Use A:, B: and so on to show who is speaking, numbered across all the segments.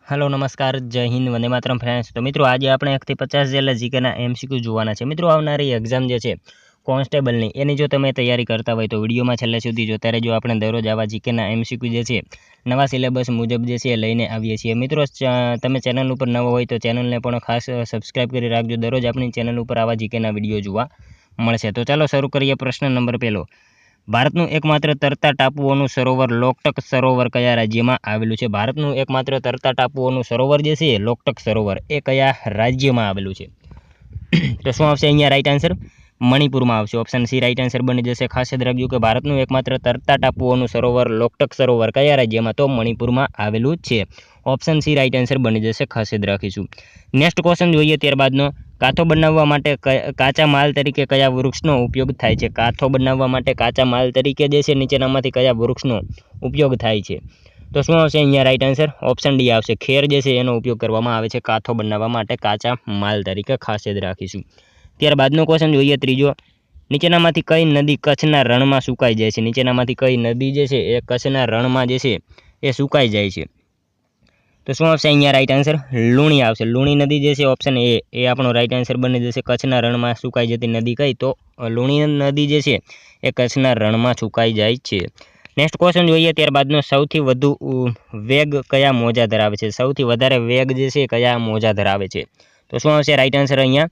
A: Hello नमस्कार जय Hind Vande Mataram friends. तो मित्रों आज આપણે 1 થી 50 જેટલા જીકેના એમસીક્યુ જોવાના છે। મિત્રો આવનારી એક્ઝામ જે છે કોન્સ્ટેબલની એની જો તમે તૈયારી કરતા હોય તો વિડીયોમાં છેલ્લે સુધી જોતા રહેજો। આપણે દરરોજ આવા જીકેના એમસીક્યુ જે છે નવા સિલેબસ મુજબ જે છે લઈને આવીએ છીએ। મિત્રો તમે ચેનલ ઉપર નવો હોય તો ચેનલને પણ ખાસ સબસ્ક્રાઇબ કરી રાખજો। દરરોજ આપણી ચેનલ ઉપર આવા જીકેના વિડીયો જોવા મળશે। તો ચાલો શરૂ કરીએ। પ્રશ્ન નંબર 1 ભારતનું એકમાત્ર તરતા ટાપુઓનું સરોવર લોકટક સરોવર કયા રાજ્યમાં આવેલું છે? ભારતનું એકમાત્ર તરતા ટાપુઓનું સરોવર જે છે લોકટક સરોવર એ કયા રાજ્યમાં આવેલું છે? તો શું આવશે અહીંયા રાઈટ આન્સર? મણિપુરમાં આવશે। ઓપ્શન સી રાઈટ આન્સર બની જશે। ખાસ યાદ રાખજો કે ભારતનું એકમાત્ર તરતા ટાપુઓનું સરોવર લોકટક સરોવર કયા રાજ્યમાં? તો મણિપુરમાં આવેલું છે। ઓપ્શન સી રાઈટ આન્સર બની જશે। ખાસ યાદ રાખીશું। નેક્સ્ટ ક્વેશ્ચન જોઈએ ત્યારબાદનો। કાથો બનાવવા માટે કાચા માલ તરીકે કયા વૃક્ષનો ઉપયોગ થાય છે? કાથો બનાવવા માટે કાચા માલ તરીકે જે છે નીચેનામાંથી કયા વૃક્ષનો ઉપયોગ થાય છે? તો શું આવશે અહીંયા રાઈટ આન્સર? ઓપ્શન ડી આવશે। ખેર જે છે એનો ઉપયોગ કરવામાં આવે છે કાથો બનાવવા માટે કાચા માલ તરીકે। ખાસ યાદ રાખીશું। ત્યારબાદનો ક્વેશ્ચન જોઈએ ત્રીજો। નીચેનામાંથી કઈ નદી કચ્છના રણમાં સુકાઈ જાય છે? નીચેનામાંથી કઈ નદી જે છે એ કચ્છના રણમાં જે છે એ સુકાઈ જાય છે? તો શું આવશે અહીંયા રાઈટ આન્સર? લુણી આવશે। લુણી નદી જે છે ઓપ્શન એ આપણો રાઈટ આન્સર બની જશે। કચ્છના રણમાં સુકાઈ જતી નદી કઈ? તો લુણી નદી જે છે એ કચ્છના રણમાં સુકાઈ જાય છે। નેક્સ્ટ ક્વેશ્ચન જોઈએ ત્યારબાદનો। સૌથી વધુ વેગ કયા મોજા ધરાવે છે? સૌથી વધારે વેગ જે છે કયા મોજા ધરાવે છે? તો શું આવશે રાઈટ આન્સર? અહીંયા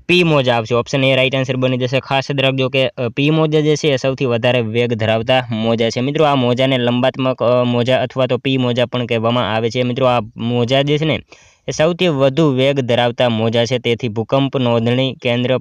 A: પી મોજા આવશે। ઓપ્શન એ રાઈટ આન્સર બની જશે। ખાસ યાદ રાખજો કે પી મોજા જે છે એ સૌથી વધારે વેગ ધરાવતા મોજા છે। મિત્રો આ મોજાને લંબાત્મક મોજા અથવા તો પી મોજા પણ કહેવામાં આવે છે। મિત્રો આ મોજા જે છે ને એ સૌથી વધુ વેગ ધરાવતા મોજા છે। તેથી ભૂકંપ નોંધણી કેન્દ્ર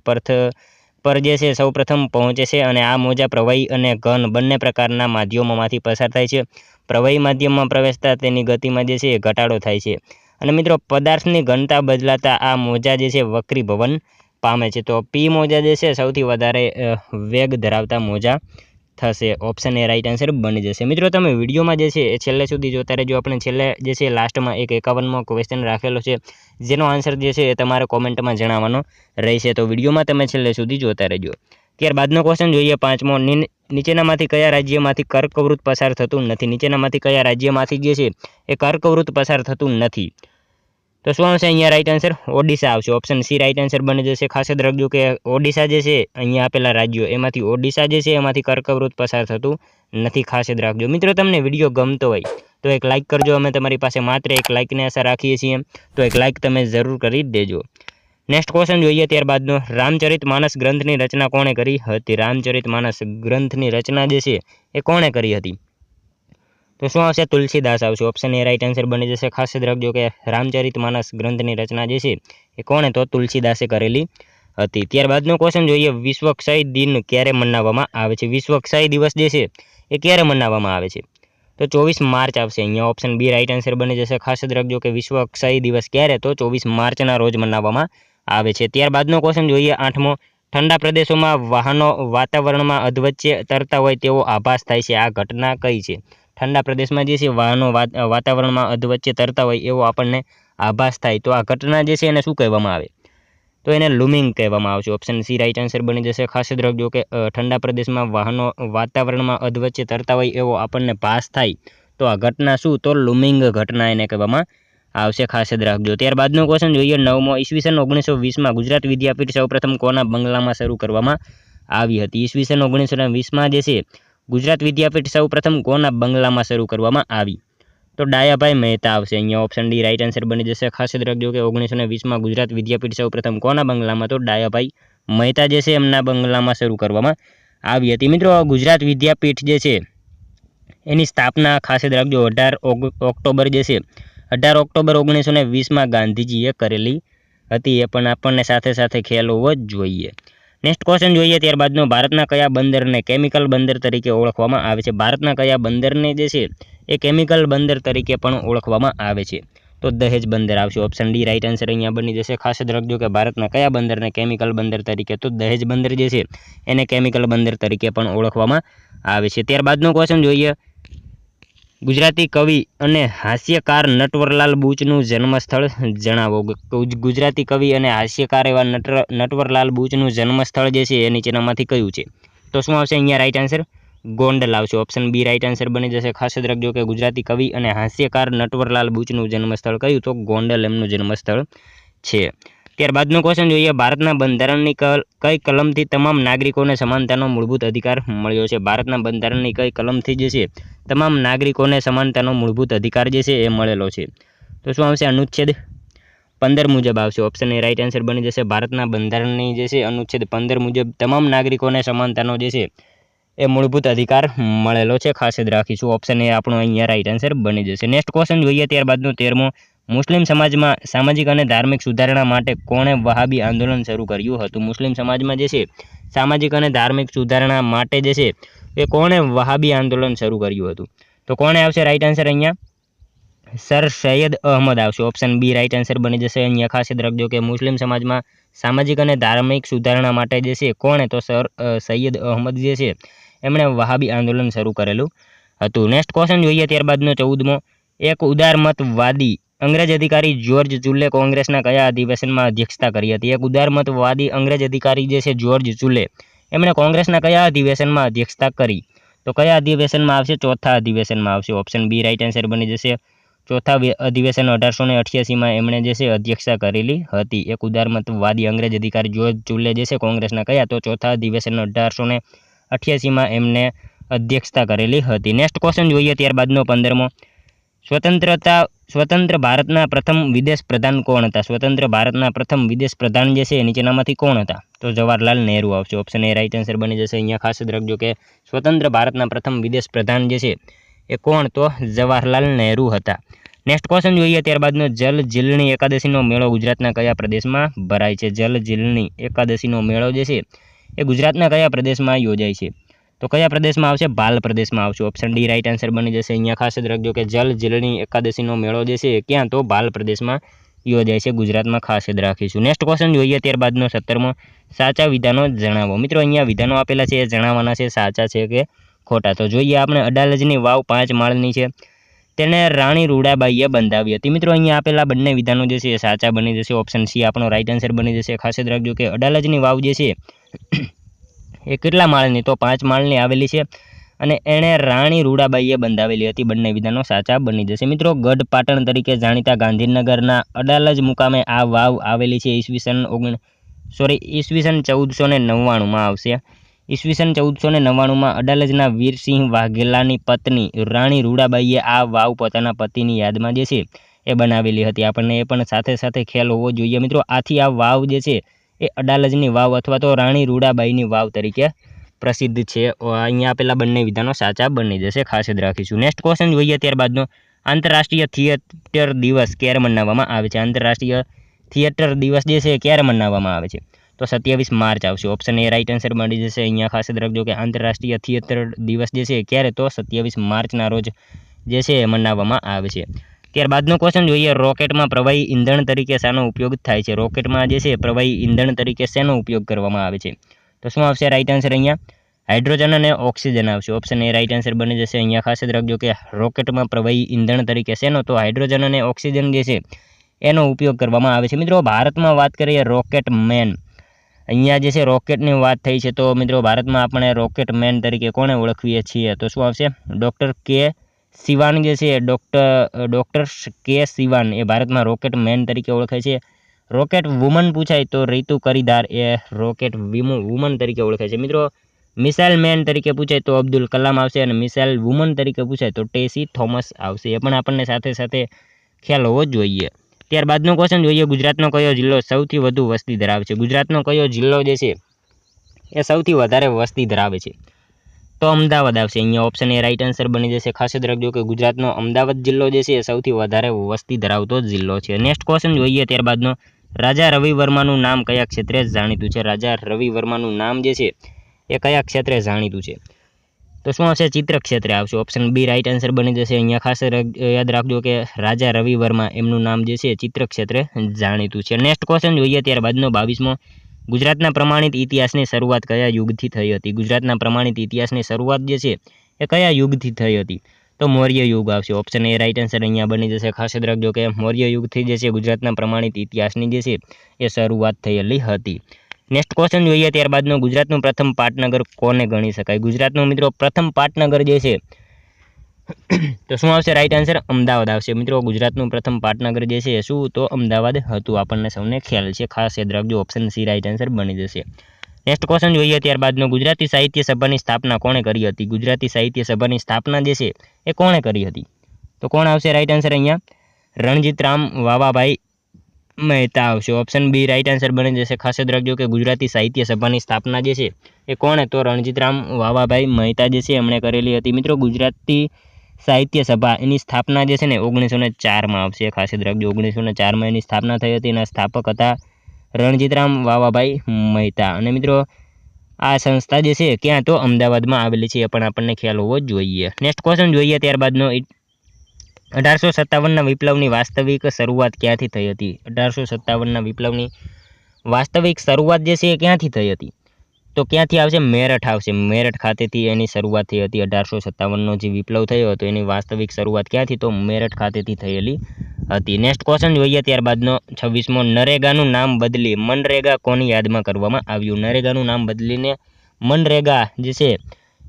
A: પર જે છે સૌપ્રથમ પહોંચે છે અને આ મોજા પ્રવાહી અને ઘન બંને પ્રકારના માધ્યમોમાંથી પસાર થાય છે। પ્રવાહી માધ્યમમાં પ્રવેશતા તેની ગતિમાં જે છે એ ઘટાડો થાય છે અને મિત્રો પદાર્થની ઘનતા બદલાતા આ મોજા જે છે વક્રીભવન પામે છે। તો પી મોજા જે છે સૌથી વધારે વેગ ધરાવતા મોજા થશે। ઓપ્શન એ રાઈટ આન્સર બની જશે। મિત્રો તમે વિડીયોમાં જે છે એ છેલ્લે સુધી જોતા રહેજો। આપણે છેલ્લે જે છે લાસ્ટમાં એક 51મો ક્વેશ્ચન રાખેલો છે જેનો આન્સર જે છે એ તમારે કોમેન્ટમાં જણાવવાનો રહેશે। તો વિડીયોમાં તમે છેલ્લે સુધી જોતા રહેજો। ત્યારબાદનો ક્વેશ્ચન જોઈએ 5મો। નીચેનામાંથી કયા રાજ્યમાંથી કર્કવૃત પસાર થતું નથી? નીચેનામાંથી કયા રાજ્યમાંથી જે છે એ કર્કવૃત પસાર થતું નથી? તો શું આવશે અહીંયા રાઈટ આન્સર? ઓડિશા આવશે। ઓપ્શન સી રાઈટ આન્સર બની જશે। ખાસ યાદ રાખજો કે ઓડિશા જે છે અહીંયા આપેલા રાજ્યો એમાંથી ઓડિશા જે છે એમાંથી કર્કવૃત પસાર થતું નથી। ખાસ યાદ રાખજો। મિત્રો તમને વિડીયો ગમતો હોય તો એક લાઇક કરજો। અમે તમારી પાસે માત્ર એક લાઇકની આશા રાખીએ છીએ, તો એક લાઇક તમે જરૂર કરી દેજો। નેક્સ્ટ ક્વેશ્ચન જોઈએ ત્યારબાદનો। રામચરિતમાનસ ગ્રંથની રચના કોણે કરી હતી? રામચરિતમાનસ ગ્રંથની રચના જે છે એ કોણે કરી હતી? તો શું આવશે? તુલસીદાસ આવશે। ઓપ્શન એ રાઈટ આન્સર બની જશે। ખાસ યાદ રાખજો કે રામચરિતમાનસ ગ્રંથની રચના જે છે એ કોણે? તો તુલસીદાસે કરેલી હતી। ત્યારબાદનો ક્વેશ્ચન જોઈએ। વિશ્વ ક્ષય દિન ક્યારે મનાવવામાં આવે છે? વિશ્વ ક્ષય દિવસ જે છે એ ક્યારે મનાવવામાં આવે છે? તો 24 માર્ચ આવશે અહીંયા। ઓપ્શન બી રાઈટ આન્સર બની જશે। ખાસ યાદ રાખજો કે વિશ્વ ક્ષય દિવસ ક્યારે? તો 24 માર્ચના રોજ મનાવવામાં આવે છે। ત્યારબાદનો ક્વેશ્ચન જોઈએ 8મો। ઠંડા પ્રદેશોમાં વાહનો વાતાવરણમાં અધવચ્ચે તરતા હોય તેવો આભાસ થાય છે, આ ઘટના કઈ છે? ઠંડા પ્રદેશમાં જે છે વાહનો વાતાવરણમાં અધવચ્ચે તરતા હોય એવો આપણને આભાસ થાય તો આ ઘટના જે છે એને શું કહેવામાં આવે? તો એને લૂમિંગ કહેવામાં આવશે। ઓપ્શન સી રાઈટ આન્સર બની જશે। ખાસ યાદ રાખજો કે ઠંડા પ્રદેશમાં વાહનો વાતાવરણમાં અધવચ્ચે તરતા હોય એવો આપણને ભાસ થાય તો આ ઘટના શું? તો લૂમિંગ ઘટના એને કહેવામાં આવશે। ખાસ યાદ રાખજો। ત્યારબાદનો ક્વેશ્ચન જોઈએ 9મો। ઈસવીસન 1920માં ગુજરાત વિદ્યાપીઠ સૌપ્રથમ કોના બંગલામાં શરૂ કરવામાં આવી હતી? ઈસવીસન 1920માં જે છે ગુજરાત વિદ્યાપીઠ સૌપ્રથમ કોના બંગલામાં શરૂ કરવામાં આવી? તો ડાયાભાઈ મહેતા આવશે અહીંયા। ઓપ્શન ડી રાઈટ આન્સર બની જશે। ખાસ યાદ રાખજો કે 1920માં ગુજરાત વિદ્યાપીઠ સૌપ્રથમ કોના બંગલામાં? તો ડાયાભાઈ મહેતા જે છે એમના બંગલામાં શરૂ કરવામાં આવી હતી। મિત્રો ગુજરાત વિદ્યાપીઠ જે છે એની સ્થાપના ખાસ યાદ રાખજો 18 ઓક્ટોબર જે છે 18 ઓક્ટોબર 1920માં ગાંધીજીએ કરેલી હતી। એ પણ આપણને સાથે સાથે ખ્યાલ હોવો જ જોઈએ। નેક્સ્ટ ક્વેશ્ચન જોઈએ ત્યારબાદનો। ભારતના કયા બંદરને કેમિકલ બંદર તરીકે ઓળખવામાં આવે છે? ભારતના કયા બંદરને જે છે એ કેમિકલ બંદર તરીકે પણ ઓળખવામાં આવે છે? તો દહેજ બંદર આવશે। ઓપ્શન ડી રાઈટ આન્સર અહીંયા બની જશે। ખાસ યાદ રાખજો કે ભારતના કયા બંદરને કેમિકલ બંદર તરીકે? તો દહેજ બંદર જે છે એને કેમિકલ બંદર તરીકે પણ ઓળખવામાં આવે છે। ત્યારબાદનો ક્વેશ્ચન જોઈએ। ગુજરાતી કવિ અને હાસ્યકાર નટવરલાલ બુચનું જન્મસ્થળ જણાવો। ગુજરાતી કવિ અને હાસ્યકાર એવા નટવરલાલ બુચનું જન્મસ્થળ જે છે એ નીચેનામાંથી કયું છે? તો શું આવશે અહીંયા રાઈટ આન્સર? ગોંડલ આવશે, ઓપ્શન બી રાઈટ આન્સર બની જશે. ખાસ યાદ રાખજો કે ગુજરાતી કવિ અને હાસ્યકાર નટવરલાલ બુચનું જન્મસ્થળ કયું? તો ગોંડલ એમનું જન્મસ્થળ છે. ત્યારબાદનો ક્વેશ્ચન જોઈએ, ભારતના બંધારણની કઈ કલમથી તમામ નાગરિકોને સમાનતાનો મૂળભૂત અધિકાર મળ્યો છે? ભારતના બંધારણની કઈ કલમથી જે છે તમામ નાગરિકોને સમાનતાનો મૂળભૂત અધિકાર જે છે એ મળેલો છે? તો શું આવશે? અનુચ્છેદ 15 મુજબ આવશે. ઓપ્શન એ રાઈટ આન્સર બની જશે. ભારતના બંધારણની જે છે અનુચ્છેદ 15 મુજબ તમામ નાગરિકોને સમાનતાનો જે છે એ મૂળભૂત અધિકાર મળેલો છે. ખાસ યાદ રાખીશું. ઓપ્શન એ આપણો અહીંયા રાઈટ આન્સર બની જશે. નેક્સ્ટ ક્વેશ્ચન જોઈએ ત્યારબાદનો 13મો, મુસ્લિમ સમાજમાં સામાજિક અને ધાર્મિક સુધારણા માટે કોણે વહાબી આંદોલન શરૂ કર્યું હતું? મુસ્લિમ સમાજમાં જે છે સામાજિક અને ધાર્મિક સુધારણા માટે જે છે એ કોણે વહાબી આંદોલન શરૂ કર્યું હતું? તો કોણે આવશે રાઈટ આન્સર અહીંયા? સર સૈયદ અહમદ આવશે. ઓપ્શન બી રાઈટ આન્સર બની જશે. અહીંયા ખાસ યાદ રાખજો કે મુસ્લિમ સમાજમાં સામાજિક અને ધાર્મિક સુધારણા માટે જે છે કોણે? તો સર સૈયદ અહમદ જે છે એમણે વહાબી આંદોલન શરૂ કરેલું હતું. નેક્સ્ટ ક્વેશ્ચન જોઈએ ત્યારબાદનો 14મો, એક ઉદારમતવાદી અંગ્રેજ અધિકારી જ્યોર્જ ચુલે કોંગ્રેસના કયા અધિવેશનમાં અધ્યક્ષતા કરી હતી? એક ઉદારમતવાદી અંગ્રેજ અધિકારી જે છે જ્યોર્જ ચુલે એમણે કોંગ્રેસના કયા અધિવેશનમાં અધ્યક્ષતા કરી? તો કયા અધિવેશનમાં આવશે? ચોથા અધિવેશનમાં આવશે. ઓપ્શન બી રાઈટ આન્સર બની જશે. ચોથા અધિવેશન 1888માં એમણે જે છે અધ્યક્ષતા કરેલી હતી. એક ઉદારમતવાદી અંગ્રેજ અધિકારી જ્યોર્જ ચુલે જે છે કોંગ્રેસના કયા? તો ચોથા અધિવેશન 1888માં એમને અધ્યક્ષતા કરેલી હતી. નેક્સ્ટ ક્વેશ્ચન જોઈએ ત્યારબાદનો 15મો, સ્વતંત્ર ભારતના પ્રથમ વિદેશ પ્રધાન કોણ હતા? સ્વતંત્ર ભારતના પ્રથમ વિદેશ પ્રધાન જે છે નીચેનામાંથી કોણ હતા? તો જવાહરલાલ નહેરુ આવશે. ઓપ્શન એ રાઈટ આન્સર બની જશે. અહીંયા ખાસ યાદ રાખજો કે સ્વતંત્ર ભારતના પ્રથમ વિદેશ પ્રધાન જે છે એ કોણ? તો જવાહરલાલ નહેરુ હતા. નેક્સ્ટ ક્વેશ્ચન જોઈએ ત્યારબાદનો, જલ જીલણી એકાદશીનો મેળો ગુજરાતના કયા પ્રદેશમાં ભરાય છે? જલ જીલણી એકાદશીનો મેળો જે છે એ ગુજરાતના કયા પ્રદેશમાં યોજાય છે? તો કયા પ્રદેશમાં આવશે? ભાલ પ્રદેશમાં આવશે. ઓપ્શન ડી રાઈટ આન્સર બની જશે. અહીંયા ખાસ યાદ રાખજો કે જલ જીલણી એકાદશીનો મેળો જે છે એ ક્યાં? તો ભાલ પ્રદેશમાં યોજાય છે, ગુજરાતમાં. ખાસ યાદ રાખીશું. નેક્સ્ટ ક્વેશ્ચન જોઈએ ત્યારબાદનો 17મો, સાચા વિધાનો જણાવો. મિત્રો અહીંયા વિધાનો આપેલા છે એ જણાવવાના છે સાચા છે કે ખોટા. તો જોઈએ આપણે, અડાલજની વાવ 5 માળની છે, તેને રાણી રૂડાબાઈએ બંધાવી હતી. મિત્રો અહીંયા આપેલા બંને વિધાનો જે છે એ સાચા બની જશે. ઓપ્શન સી આપણો રાઈટ આન્સર બની જશે. ખાસ યાદ રાખજો કે અડાલજની વાવ જે છે એ કેટલા માળની? તો 5 માળની આવેલી છે અને એણે રાણી રૂડાબાઈએ બંધાવેલી હતી. બંને વિધાનો સાચા બની જશે. મિત્રો ગઢ પાટણ તરીકે જાણીતા ગાંધીનગરના અડાલજ મુકામે આ વાવ આવેલી છે. ઈસવીસન 1499માં આવશે. ઈસવીસન 1499માં અડાલજના વીરસિંહ વાઘેલાની પત્ની રાણી રૂડાબાઈએ આ વાવ પોતાના પતિની યાદમાં જે છે એ બનાવેલી હતી. આપણને એ પણ સાથે સાથે ખ્યાલ હોવો જોઈએ મિત્રો. આથી આ વાવ જે છે એ અડાલજની વાવ અથવા તો રાણી રૂડાબાઈની વાવ તરીકે પ્રસિદ્ધ છે. અહીંયા આપેલા બંને વિધાનો સાચા બની જશે. ખાસ યાદ રાખીશું. નેક્સ્ટ ક્વેશ્ચન જોઈએ ત્યારબાદનો, આંતરરાષ્ટ્રીય થિયેટર દિવસ ક્યારે મનાવવામાં આવે છે? આંતરરાષ્ટ્રીય થિયેટર દિવસ જે છે ક્યારે મનાવવામાં આવે છે? તો 27 માર્ચ આવશે. ઓપ્શન એ રાઈટ આન્સર મળી જશે. અહીંયા ખાસ યાદ રાખજો કે આંતરરાષ્ટ્રીય થિયેટર દિવસ જે છે ક્યારે? તો 27 માર્ચના રોજ જે છે એ મનાવવામાં આવે છે. ત્યારબાદનો ક્વેશ્ચન જોઈએ, રોકેટમાં પ્રવાહી ઈંધણ તરીકે શાનો ઉપયોગ થાય છે? રોકેટમાં જે છે પ્રવાહી ઈંધણ તરીકે શેનો ઉપયોગ કરવામાં આવે છે? તો શું આવશે રાઈટ આન્સર? અહીંયા હાઇડ્રોજન અને ઓક્સિજન આવશે. ઓપ્શન એ રાઈટ આન્સર બની જશે. અહીંયા ખાસ યાદ રાખજો કે રોકેટમાં પ્રવાહી ઈંધણ તરીકે શેનો? તો હાઇડ્રોજન અને ઓક્સિજન જે છે એનો ઉપયોગ કરવામાં આવે છે. મિત્રો ભારતમાં વાત કરીએ રોકેટ મેન, અહીંયા જે છે રોકેટની વાત થઈ છે, તો મિત્રો ભારતમાં આપણે રોકેટ મેન તરીકે કોને ઓળખીએ છીએ? તો શું આવશે? ડૉક્ટર કે સિવાન જે છે, ડૉક્ટર કે સિવાન એ ભારતમાં રોકેટ મેન તરીકે ઓળખાય છે. રોકેટ વુમન પૂછાય તો રીતુ કરીદાર એ રોકેટ વુમન તરીકે ઓળખાય છે. મિત્રો મિસાઇલ મેન તરીકે પૂછાય તો અબ્દુલ કલામ આવશે અને મિસાઇલ વુમન તરીકે પૂછાય તો ટેસી થોમસ આવશે. એ પણ આપણને સાથે સાથે ખ્યાલ હોવો જોઈએ. ત્યારબાદનો ક્વેશ્ચન જોઈએ, ગુજરાતનો કયો જિલ્લો સૌથી વધુ વસ્તી ધરાવે છે? ગુજરાતનો કયો જિલ્લો જે છે એ સૌથી વધારે વસ્તી ધરાવે છે? તો અમદાવાદ આવશે. અહીંયા ઓપ્શન એ રાઈટ આન્સર બની જશે. ખાસ યાદ રાખજો કે ગુજરાતનો અમદાવાદ જિલ્લો જે છે એ સૌથી વધારે વસ્તી ધરાવતો જિલ્લો છે. નેક્સ્ટ ક્વેશ્ચન જોઈએ ત્યારબાદનો, રાજા રવિ વર્માનું નામ કયા ક્ષેત્રે જાણીતું છે? રાજા રવિ વર્માનું નામ જે છે એ કયા ક્ષેત્રે જાણીતું છે? તો શું આવશે? ચિત્ર ક્ષેત્રે આવશે. ઓપ્શન બી રાઈટ આન્સર બની જશે. અહીંયા ખાસ યાદ રાખજો કે રાજા રવિ વર્મા એમનું નામ જે છે ચિત્ર ક્ષેત્રે જાણીતું છે. નેક્સ્ટ ક્વેશ્ચન જોઈએ ત્યારબાદનો 22મો, ગુજરાતના પ્રમાણિત ઇતિહાસની શરૂઆત કયા યુગથી થઈ હતી? ગુજરાતના પ્રમાણિત ઇતિહાસની શરૂઆત જે છે એ કયા યુગથી થઈ હતી? તો મૌર્ય યુગ આવશે. ઓપ્શન એ રાઈટ આન્સર અહીંયા બની જશે. ખાસ યાદ રાખજો કે મૌર્ય યુગથી જે છે ગુજરાતના પ્રમાણિત ઇતિહાસની જે છે એ શરૂઆત થયેલી હતી. નેક્સ્ટ ક્વેશ્ચન જોઈએ ત્યારબાદનો, ગુજરાતનું પ્રથમ પાટનગર કોને ગણી શકાય? ગુજરાતનું મિત્રો પ્રથમ પાટનગર જે છે તો શું આવશે? રાઈટ આન્સર અમદાવાદ આવશે મિત્રો. ગુજરાતનું પ્રથમ પાટનગર જે છે શું? તો અમદાવાદ હતું. આપણને સૌને ખ્યાલ છે, ખાસ યાદ રાખજો. ઓપ્શન સી રાઈટ આન્સર બની જશે. નેક્સ્ટ ક્વેશ્ચન જોઈએ ત્યારબાદનો, ગુજરાતી સાહિત્ય સભાની સ્થાપના કોણે કરી હતી? ગુજરાતી સાહિત્ય સભાની સ્થાપના જે છે એ કોણે કરી હતી? તો કોણ આવશે રાઈટ આન્સર અહીંયા? રણજીતરામ વાવાભાઈ મહેતા આવશે. ઓપ્શન બી રાઈટ આન્સર બની જશે. ખાસ યાદ રાખજો કે ગુજરાતી સાહિત્ય સભાની સ્થાપના જે છે એ કોણે? તો રણજીતરામ વાવાભાઈ મહેતા જે છે એમણે કરેલી હતી મિત્રો. ગુજરાતી સાહિત્ય સભા એની સ્થાપના જે છે ને 1904માં આવશે. ખાસ યાદ રાખજો, 1904માં એની સ્થાપના થઈ હતી. એના સ્થાપક હતા રણજીતરામ વાવાભાઈ મહેતા. અને મિત્રો આ સંસ્થા જે છે ક્યાં? તો અમદાવાદમાં આવેલી છે. એ પણ આપણને ખ્યાલ હોવો જ જોઈએ. નેક્સ્ટ ક્વેશ્ચન જોઈએ ત્યારબાદનો, 1857ના વિપ્લવની વાસ્તવિક શરૂઆત ક્યાંથી થઈ હતી? 1857ના વિપ્લવની વાસ્તવિક શરૂઆત જે છે એ ક્યાંથી થઈ હતી? તો ક્યાંથી આવશે? મેરઠ આવશે. મેરઠ ખાતેથી એની શરૂઆત થઈ હતી. 1857નો જે વિપ્લવ થયો હતો એની વાસ્તવિક શરૂઆત ક્યાંથી? તો મેરઠ ખાતેથી થયેલી હતી. નેક્સ્ટ ક્વેશ્ચન જોઈએ ત્યારબાદનો, 26મો, નરેગાનું નામ બદલી મનરેગા કોની યાદમાં કરવામાં આવ્યું? નરેગાનું નામ બદલીને મનરેગા જે છે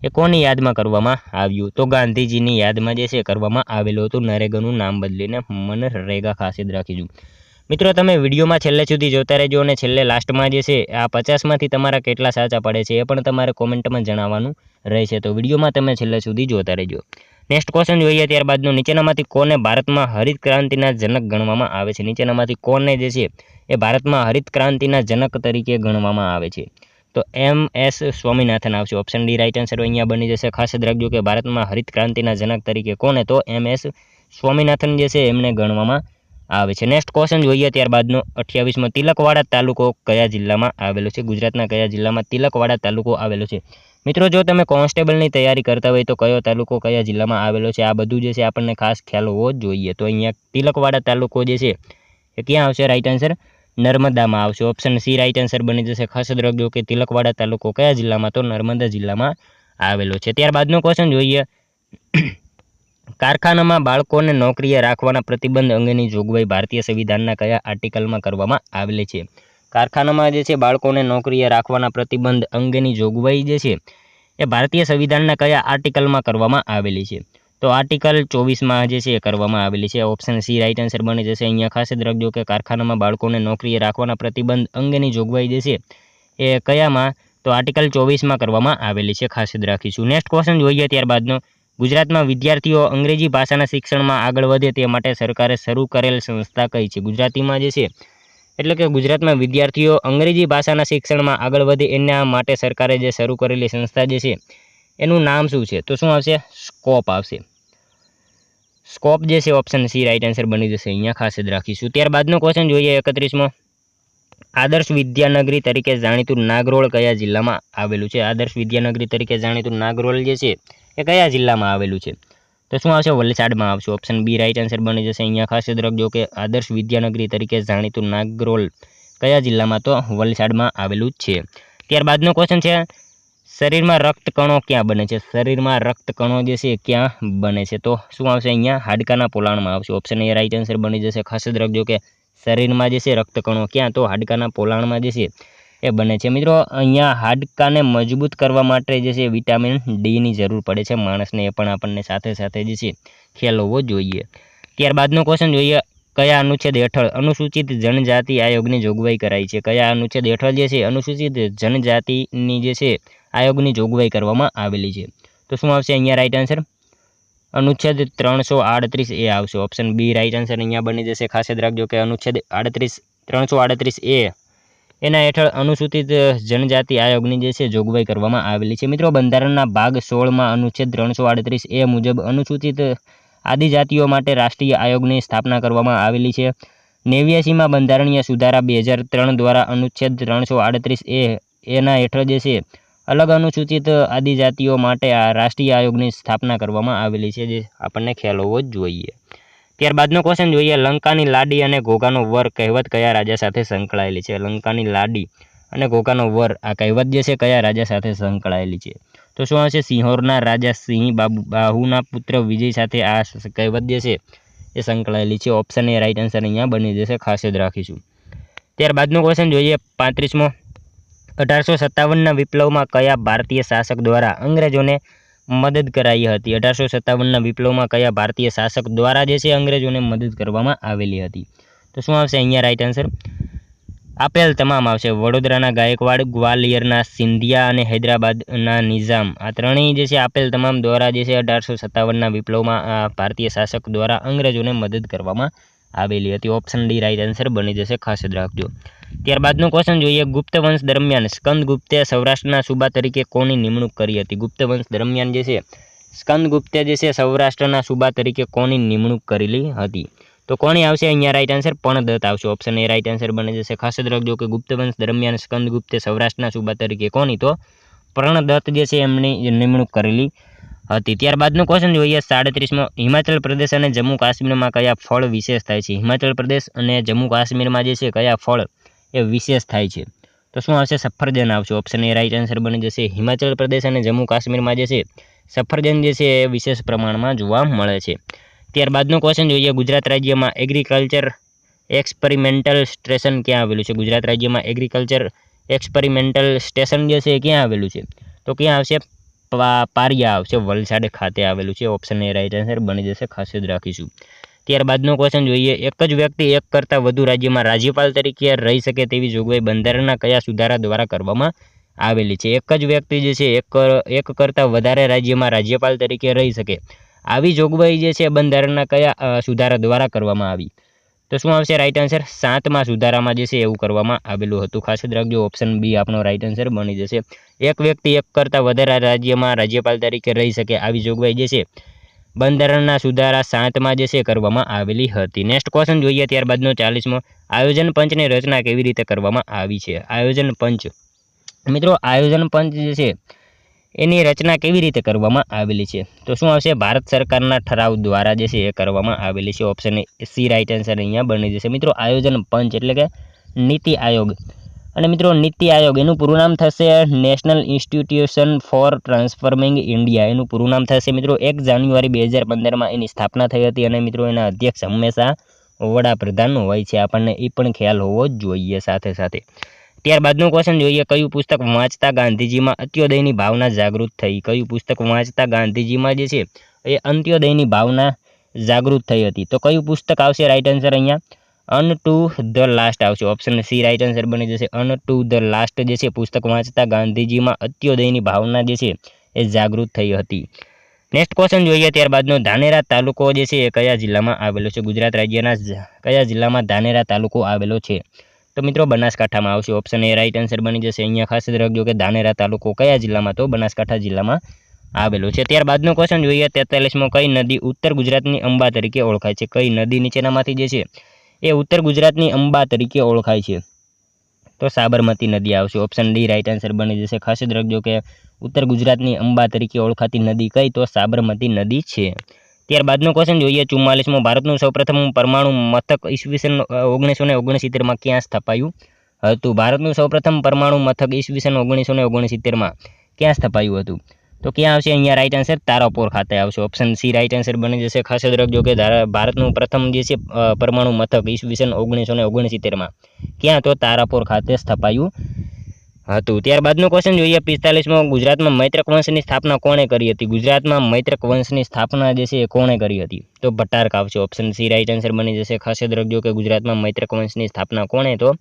A: એ કોની યાદમાં કરવામાં આવ્યું? તો ગાંધીજીની યાદમાં જે છે કરવામાં આવેલું હતું. નરેગાનું નામ બદલીને મનરેગા. ખાસ યાદ રાખીશું મિત્રો. તમે વિડીયોમાં છેલ્લે સુધી જોતા રહેજો અને છેલ્લે લાસ્ટમાં જે છે આ 50માંથી તમારા કેટલા સાચા પડે છે એ પણ તમારે કોમેન્ટમાં જણાવવાનું રહેશે. તો વિડીયોમાં તમે છેલ્લે સુધી જોતા રહેજો. નેક્સ્ટ ક્વેશ્ચન જોઈએ ત્યારબાદનો, નીચેનામાંથી કોને ભારતમાં હરિત ક્રાંતિના જનક ગણવામાં આવે છે? નીચેનામાંથી કોને જે છે એ ભારતમાં હરિત ક્રાંતિના જનક તરીકે ગણવામાં આવે છે? તો MS સ્વામિનાથન આવશે. ઓપ્શન ડી રાઈટ આન્સર અહીંયા બની જશે. ખાસ યાદ રાખજો કે ભારતમાં હરિત ક્રાંતિના જનક તરીકે કોને? તો MS સ્વામિનાથન જે છે એમને ગણવામાં આવે છે. નેક્સ્ટ ક્વેશ્ચન જોઈએ ત્યારબાદનો, 28મો, તિલકવાડા તાલુકો કયા જિલ્લામાં આવેલો છે? ગુજરાતના કયા જિલ્લામાં તિલકવાડા તાલુકો આવેલો છે? મિત્રો જો તમે કોન્સ્ટેબલની તૈયારી કરતા હોય તો કયો તાલુકો કયા જિલ્લામાં આવેલો છે આ બધું જે છે આપણને ખાસ ખ્યાલ હોવો જ જોઈએ. તો અહીંયા તિલકવાડા તાલુકો જે છે એ ક્યાં આવશે? રાઈટ આન્સર નર્મદામાં આવશે. ઓપ્શન સી રાઈટ આન્સર બની જશે. ખાસ યાદ રાખજો કે તિલકવાડા તાલુકો કયા જિલ્લામાં? તો નર્મદા જિલ્લામાં આવેલો છે. ત્યારબાદનો ક્વેશ્ચન જોઈએ, કારખાનામાં બાળકોને નોકરીએ રાખવાના પ્રતિબંધ અંગેની જોગવાઈ ભારતીય સંવિધાનના કયા આર્ટિકલમાં કરવામાં આવેલી છે? કારખાનામાં જે છે બાળકોને નોકરીએ રાખવાના પ્રતિબંધ અંગેની જોગવાઈ જે છે એ ભારતીય સંવિધાનના કયા આર્ટિકલમાં કરવામાં આવેલી છે? તો આર્ટિકલ 24માં જે છે એ કરવામાં આવેલી છે. ઓપ્શન સી રાઈટ આન્સર બની જશે. અહીંયા ખાસ યાદ રાખજો કે કારખાનામાં બાળકોને નોકરીએ રાખવાના પ્રતિબંધ અંગેની જોગવાઈ જે છે એ કયામાં? તો આર્ટિકલ 24માં કરવામાં આવેલી છે. ખાસ યાદ રાખીશું. નેક્સ્ટ ક્વેશ્ચન જોઈએ ત્યારબાદનો, ગુજરાતમાં વિદ્યાર્થીઓ અંગ્રેજી ભાષાના શિક્ષણમાં આગળ વધે તે માટે સરકારે શરૂ કરેલ સંસ્થા કઈ છે? ગુજરાતીમાં જે છે એટલે કે ગુજરાતમાં વિદ્યાર્થીઓ અંગ્રેજી ભાષાના શિક્ષણમાં આગળ વધે એના માટે સરકારે જે શરૂ કરેલી સંસ્થા જે છે એનું નામ શું છે? તો શું આવશે? સ્કોપ આવશે. સ્કોપ જે છે ઓપ્શન સી રાઈટ આન્સર બની જશે. અહીંયા ખાસ યાદ રાખીશું. ત્યારબાદનો ક્વેશ્ચન જોઈએ 31મો, આદર્શ વિદ્યાનગરી તરીકે જાણીતું નાગરોળ કયા જિલ્લામાં આવેલું છે? આદર્શ વિદ્યાનગરી તરીકે જાણીતું નાગરોળ જે છે એ કયા જિલ્લામાં આવેલું છે? તો શું આવશે? વલસાડમાં આવશે. ઓપ્શન બી રાઈટ આન્સર બની જશે. અહીંયા ખાસ યાદ રાખજો કે આદર્શ વિદ્યાનગરી તરીકે જાણીતું નાગરોળ કયા જિલ્લામાં? તો વલસાડમાં આવેલું જ છે. ત્યારબાદનો ક્વેશ્ચન છે, શરીરમાં રક્તકણો ક્યાં બને છે? શરીરમાં રક્તકણો જે છે ક્યાં બને છે? તો શું આવશે? અહીંયા હાડકાના પોલાણમાં આવશે. ઓપ્શન એ રાઈટ આન્સર બની જશે. ખાસ યાદ રાખજો કે શરીરમાં જે છે રક્તકણો ક્યાં? તો હાડકાના પોલાણમાં જે છે એ બને છે. મિત્રો અહીંયા હાડકાને મજબૂત કરવા માટે જે છે વિટામિન ડીની જરૂર પડે છે માણસને. એ પણ આપણને સાથે સાથે જે છે ખ્યાલ હોવો જોઈએ. ત્યારબાદનો ક્વેશ્ચન જોઈએ, કયા અનુચ્છેદ હેઠળ અનુસૂચિત જનજાતિ આયોગની જોગવાઈ કરાઈ છે? કયા અનુચ્છેદ હેઠળ જે છે અનુસૂચિત જનજાતિની જે છે આયોગની જોગવાઈ કરવામાં આવેલી છે? તો શું આવશે અહીંયા રાઈટ આન્સર? અનુચ્છેદ 338A આવશે. ઓપ્શન બી રાઈટ આન્સર અહીંયા બની જશે. ખાસ યાદ રાખજો કે અનુચ્છેદ 338A એના હેઠળ અનુસૂચિત જનજાતિ આયોગની જે છે જોગવાઈ કરવામાં આવેલી છે. મિત્રો બંધારણના ભાગ 16માં અનુચ્છેદ 338A મુજબ અનુસૂચિત આદિજાતિઓ માટે રાષ્ટ્રીય આયોગની સ્થાપના કરવામાં આવેલી છે. 89માં બંધારણીય સુધારા 2003 દ્વારા અનુચ્છેદ 338A એના હેઠળ જે છે અલગ અનુસૂચિત આદિજાતિઓ માટે આ રાષ્ટ્રીય આયોગની સ્થાપના કરવામાં આવેલી છે, જે આપણને ખ્યાલ હોવો જ જોઈએ. ત્યારબાદનો ક્વેશ્ચન જોઈએ, લંકાની લાડી અને ઘોઘાનો વર કહેવત કયા રાજા સાથે સંકળાયેલી છે? લંકાની લાડી અને ઘોઘાનો વર આ કહેવત જે છે કયા રાજા સાથે સંકળાયેલી છે? તો શું આવશે? સિંહોરના રાજા સિંહ બાહુના પુત્ર વિજય સાથે આ કહેવત જે છે એ સંકળાયેલી છે. ઓપ્શન એ રાઈટ આન્સર અહીંયા બની જશે. ખાસ યાદ રાખીશું. ત્યારબાદનો ક્વેશ્ચન જોઈએ 35મો, 1857ના વિપ્લવમાં કયા ભારતીય શાસક દ્વારા અંગ્રેજોને મદદ કરાઈ હતી? 1857ના વિપ્લવમાં કયા ભારતીય શાસક દ્વારા જે છે અંગ્રેજોને મદદ કરવામાં આવેલી હતી? તો શું આવશે અહીંયા રાઈટ આન્સર? આપેલ તમામ આવશે. વડોદરાના ગાયકવાડ, ગ્વાલિયરના સિંધિયા અને હૈદરાબાદના નિઝામ. આ ત્રણેય જે છે આપેલ તમામ દ્વારા જે છે 1857ના વિપ્લવમાં ભારતીય શાસક દ્વારા અંગ્રેજોને મદદ કરવામાં આવેલી હતી. ઓપ્શન ડી રાઈટ આન્સર બની જશે, ખાસ યાદ રાખજો. ત્યારબાદનો ક્વેશ્ચન જોઈએ. ગુપ્ત વંશ દરમિયાન સ્કંદગુપ્તે સૌરાષ્ટ્રના સૂબા તરીકે કોની નિમણૂક કરી હતી? ગુપ્ત વંશ દરમિયાન જે છે સ્કંદગુપ્તે જે છે સૌરાષ્ટ્રના સૂબા તરીકે કોની નિમણૂક કરેલી હતી? તો કોની આવશે અહીંયા રાઈટ આન્સર? પર્ણદત્ત આવશે. ઓપ્શન એ રાઈટ આન્સર બની જશે. ખાસ યાદ રાખજો કે ગુપ્ત વંશ દરમિયાન સ્કંદગુપ્તે સૌરાષ્ટ્રના સૂબા તરીકે કોની? તો પર્ણદત્ત જે છે એમની નિમણૂક કરેલી હતી. ત્યારબાદનો ક્વેશ્ચન જોઈએ. 37મો. હિમાચલ પ્રદેશ અને જમ્મુ કાશ્મીરમાં કયા ફળ વિશેષ થાય છે? હિમાચલ પ્રદેશ અને જમ્મુ કાશ્મીરમાં જે છે કયા ફળ એ વિશેષ થાય છે? તો શું આવશે? સફરજન આવશે. ઓપ્શન એ રાઈટ આન્સર બની જશે. હિમાચલ પ્રદેશ અને જમ્મુ કાશ્મીરમાં જે છે સફરજન જે છે એ વિશેષ પ્રમાણમાં જોવા મળે છે. ત્યારબાદનો ક્વેશ્ચન જોઈએ. ગુજરાત રાજ્યમાં એગ્રીકલ્ચર એક્સપેરિમેન્ટલ સ્ટેશન ક્યાં આવેલું છે? ગુજરાત રાજ્યમાં એગ્રીકલ્ચર એક્સપેરિમેન્ટલ સ્ટેશન જે છે એ ક્યાં આવેલું છે? તો ક્યાં આવશે? પારિયા આવશે. વલસાડ ખાતે આવેલું છે. ઓપ્શન એ રાઈટ આન્સર બની જશે, ખાસ યાદ રાખીશું. ત્યારબાદનો ક્વેશ્ચન જોઈએ. એક જ વ્યક્તિ એક કરતાં વધુ રાજ્યમાં રાજ્યપાલ તરીકે રહી શકે તેવી જોગવાઈ બંધારણના કયા સુધારા દ્વારા કરવામાં આવેલી છે? એક જ વ્યક્તિ જે છે એક કરતાં વધારે રાજ્યમાં રાજ્યપાલ તરીકે રહી શકે આવી જોગવાઈ જે છે બંધારણના કયા સુધારા દ્વારા કરવામાં આવી? તો શું આવશે રાઈટ આન્સર? 7મા સુધારામાં જે છે એવું કરવામાં આવેલું હતું. ખાસ યાદ રાખજો. ઓપ્શન બી આપણો રાઈટ આન્સર બની જશે. એક વ્યક્તિ એક કરતાં વધારે રાજ્યમાં રાજ્યપાલ તરીકે રહી શકે આવી જોગવાઈ જે છે બંધારણના સુધારા 7માં જે છે કરવામાં આવેલી હતી. નેક્સ્ટ ક્વેશ્ચન જોઈએ. ત્યારબાદનો 40મો. આયોજન પંચની રચના કેવી રીતે કરવામાં આવી છે? આયોજન પંચ. મિત્રો આયોજન પંચ જે છે એની રચના કેવી રીતે કરવામાં આવેલી છે? તો શું આવશે? ભારત સરકારના ઠરાવ દ્વારા જે છે એ કરવામાં આવેલી છે. ઓપ્શન સી રાઈટ આન્સર અહીંયા બની જશે. મિત્રો આયોજન પંચ એટલે કે નીતિ આયોગ. અને મિત્રો નીતિ આયોગ એનું પૂરું નામ થશે national institution for transforming India. એનું પૂરું નામ થશે મિત્રો 1 જાન્યુઆરી 2015માં એની સ્થાપના થઈ હતી. અને મિત્રો એના અધ્યક્ષ હંમેશા વડાપ્રધાન હોય છે. આપણને એ પણ ખ્યાલ હોવો જ જોઈએ સાથે સાથે. ત્યારબાદનું ક્વેશ્ચન જોઈએ. કયું પુસ્તક વાંચતા ગાંધીજીમાં અંત્યોદયની ભાવના જાગૃત થઈ? કયું પુસ્તક વાંચતા ગાંધીજીમાં જે છે એ અંત્યોદયની ભાવના જાગૃત થઈ હતી? તો કયું પુસ્તક આવશે રાઈટ આન્સર અહીંયા? અન ટુ ધ લાસ્ટ આવશે. ઓપ્શન સી રાઈટ આન્સર બની જશે. અન ટુ ધ લાસ્ટ જે છે પુસ્તક વાંચતા ગાંધીજીમાં અંત્યોદયની ભાવના જે છે એ જાગૃત થઈ હતી. નેક્સ્ટ ક્વેશ્ચન જોઈએ. ત્યારબાદનો ધાનેરા તાલુકો જે છે એ કયા જિલ્લામાં આવેલો છે? ગુજરાત રાજ્યના કયા જિલ્લામાં ધાનેરા તાલુકો આવેલો છે? તો મિત્રો બનાસકાંઠામાં આવશે. ઓપ્શન એ રાઈટ આન્સર બની જશે. અહીંયા ખાસ યાદ રાખજો કે ધાનેરા તાલુકો કયા જિલ્લામાં? તો બનાસકાંઠા જિલ્લામાં આવેલો છે. ત્યારબાદનો ક્વેશ્ચન જોઈએ. 43મો. કઈ નદી ઉત્તર ગુજરાતની અંબા તરીકે ઓળખાય છે? કઈ નદી નીચેનામાંથી જે છે એ ઉત્તર ગુજરાતની અંબા તરીકે ઓળખાય છે? તો સાબરમતી નદી આવશે. ઓપ્શન ડી રાઈટ આન્સર બની જશે. ખાસ યાદ રાખજો કે ઉત્તર ગુજરાતની અંબા તરીકે ઓળખાતી નદી કઈ? તો સાબરમતી નદી છે. ત્યારબાદનો ક્વેશ્ચન જોઈએ. 44મો. ભારતનું સૌપ્રથમ પરમાણુ મથક ઈસવીસન 1969માં ક્યાં સ્થપાયું હતું? ભારતનું સૌપ્રથમ પરમાણુ મથક ઈસવીસન 1969માં ક્યાં સ્થપાયું હતું? તો ક્યાં આવશે અહીંયા રાઈટ આન્સર? તારાપુર ખાતે આવશે. ઓપ્શન સી રાઈટ આન્સર બની જશે. ખાસ યાદ રાખજો કે ભારતનું પ્રથમ જે છે પરમાણુ મથક ઈસવીસન 1969માં ક્યાં? તો તારાપુર ખાતે સ્થપાયું હતું. ત્યારબાદનો ક્વેશ્ચન જોઈએ. 45મો. ગુજરાતમાં મૈત્રક વંશની સ્થાપના કોણે કરી હતી? ગુજરાતમાં મૈત્રક વંશની સ્થાપના જે છે એ કોણે કરી હતી? તો ભટ્ટારક આવશે. ઓપ્શન સી રાઈટ આન્સર બની જશે. ખાસ યાદ રાખજો કે ગુજરાતમાં મૈત્રક વંશની સ્થાપના કોણે? તો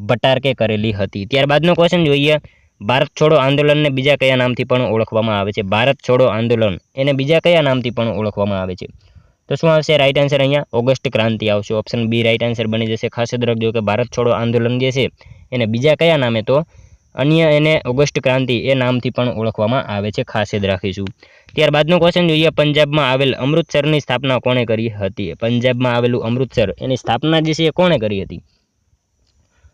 A: ભટ્ટારકે કરેલી હતી. ત્યારબાદનો ક્વેશ્ચન જોઈએ. ભારત છોડો આંદોલનને બીજા કયા નામથી પણ ઓળખવામાં આવે છે? ભારત છોડો આંદોલન એને બીજા કયા નામથી પણ ઓળખવામાં આવે છે? તો શું આવશે રાઈટ આન્સર અહીંયા? ઓગસ્ટ ક્રાંતિ આવશે. ઓપ્શન બી રાઈટ આન્સર બની જશે. ખાસ યાદ રાખજો કે ભારત છોડો આંદોલન જે છે એને બીજા કયા નામે? તો અન્ય એને ઓગસ્ટ ક્રાંતિ એ નામથી પણ ઓળખવામાં આવે છે. ખાસ યાદ રાખીશું. ત્યારબાદનો ક્વેશ્ચન જોઈએ. પંજાબમાં આવેલ અમૃતસરની સ્થાપના કોણે કરી હતી? પંજાબમાં આવેલું અમૃતસર એની સ્થાપના જે છે એ કોણે કરી હતી?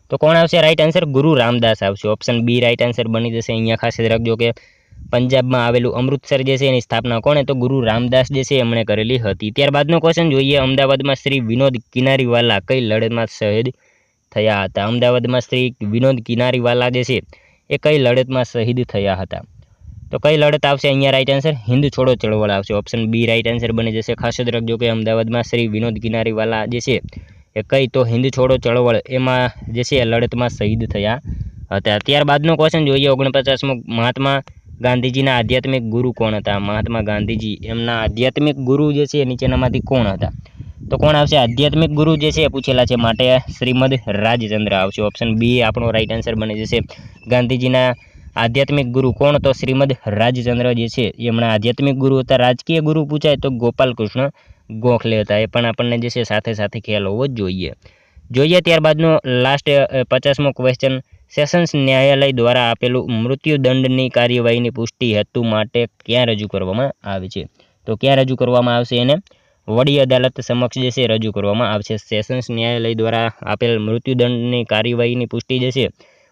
A: તો કોણ આવશે રાઈટ આન્સર? ગુરુ રામદાસ આવશે. ઓપ્શન બી રાઈટ આન્સર બની જશે. અહીંયા ખાસ યાદ રાખજો કે પંજાબમાં આવેલું અમૃતસર જે છે એની સ્થાપના કોણે? તો ગુરુ રામદાસ જે છે એમણે કરેલી હતી. ત્યારબાદનો ક્વેશ્ચન જોઈએ. અમદાવાદમાં શ્રી વિનોદ કિનારીવાલા કઈ લડતમાં શહીદ થયા હતા? અમદાવાદમાં શ્રી વિનોદ કિનારીવાલા જે છે એ કઈ લડતમાં શહીદ થયા હતા? તો કઈ લડત આવશે અહીંયા રાઈટ આન્સર? હિન્દ છોડો ચળવળ આવશે. ઓપ્શન બી રાઈટ આન્સર બની જશે. ખાસ યાદ રાખજો કે અમદાવાદમાં શ્રી વિનોદ કિનારીવાલા જે છે એ કઈ? તો હિન્દ છોડો ચળવળ એમાં જે છે લડતમાં શહીદ થયા હતા। ત્યારબાદનો ક્વેશ્ચન જોઈએ 49મો, મહાત્મા ગાંધીજીના આધ્યાત્મિક ગુરુ કોણ હતા? મહાત્મા ગાંધીજી એમના આધ્યાત્મિક ગુરુ જે છે નીચેનામાંથી કોણ હતા? તો કોણ આવશે? આધ્યાત્મિક ગુરુ જે છે પૂછેલા છે, માટે શ્રીમદ રાજચંદ્ર આવશે. ઓપ્શન બી આપણો રાઈટ આન્સર બની જશે. ગાંધીજીના આધ્યાત્મિક ગુરુ કોણ? તો શ્રીમદ રાજચંદ્ર જે છે એમના આધ્યાત્મિક ગુરુ હતા. રાજકીય ગુરુ પૂછાય તો ગોપાલ કૃષ્ણ ગોખલે હતા. એ પણ આપણને જે છે સાથે સાથે ખ્યાલ હોવો જ જોઈએ. ત્યારબાદનો લાસ્ટ 50મો ક્વેશ્ચન, સેશન્સ ન્યાયાલય દ્વારા આપેલું મૃત્યુદંડની કાર્યવાહીની પુષ્ટિ હેતુ માટે ક્યાં રજૂ કરવામાં આવે છે? તો ક્યાં રજૂ કરવામાં આવશે? એને વડી અદાલત સમક્ષ જે છે રજૂ કરવામાં આવશે. સેશન્સ ન્યાયાલય દ્વારા આપેલ મૃત્યુદંડની કાર્યવાહીની પુષ્ટિ જે છે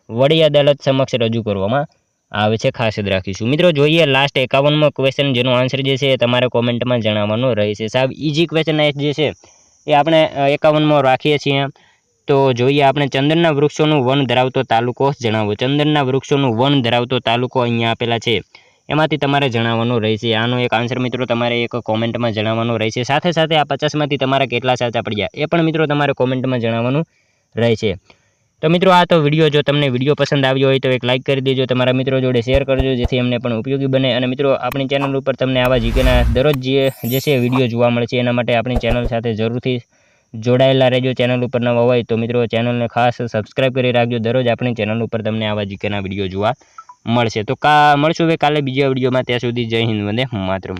A: વડી અદાલત સમક્ષ રજૂ કરવામાં આવે છે. ખાસ યાદ રાખીશું. મિત્રો જોઈએ લાસ્ટ 51મો ક્વેશ્ચન, જેનો આન્સર જે છે તમારે કોમેન્ટમાં જણાવવાનો રહેશે. સાહેબ ઇઝી ક્વેશ્ચન જે છે એ આપણે 51મો રાખીએ છીએ. તો જોઈએ આપણે, ચંદનના વૃક્ષોનું વન ધરાવતો તાલુકો જણાવો. ચંદનના વૃક્ષોનું વન ધરાવતો તાલુકો અહીંયા આપેલા છે, એમાંથી તમારે જણાવવાનું રહેશે. આનો એક આન્સર મિત્રો તમારે એક કોમેન્ટમાં જણાવવાનો રહેશે. સાથે સાથે આ 50માંથી તમારા કેટલા સાચા પડ્યા એ પણ મિત્રો તમારે કોમેન્ટમાં જણાવવાનું રહેશે. તો મિત્રો આ તો વિડીયો, જો તમને વિડીયો પસંદ આવ્યો હોય તો એક લાઇક કરી દેજો, તમારા મિત્રો જોડે શેર કરજો, જેથી એમને પણ ઉપયોગી બને. અને મિત્રો આપણી ચેનલ ઉપર તમને આવા જીકેના દરરોજ જે છે વિડીયો જોવા મળે છે, એના માટે આપણી ચેનલ સાથે જરૂરથી જોડાયેલા રહેજો. ચેનલ ઉપર નવા હોય તો મિત્રો ચેનલને ખાસ સબસ્ક્રાઈબ કરી રાખજો. દરરોજ આપણી ચેનલ ઉપર તમને આવા જીકેના વિડીયો જોવા મળશે. તો મળશું હવે કાલે બીજા વિડીયોમાં. ત્યાં સુધી જય હિન્દ, વંદે માતરમ.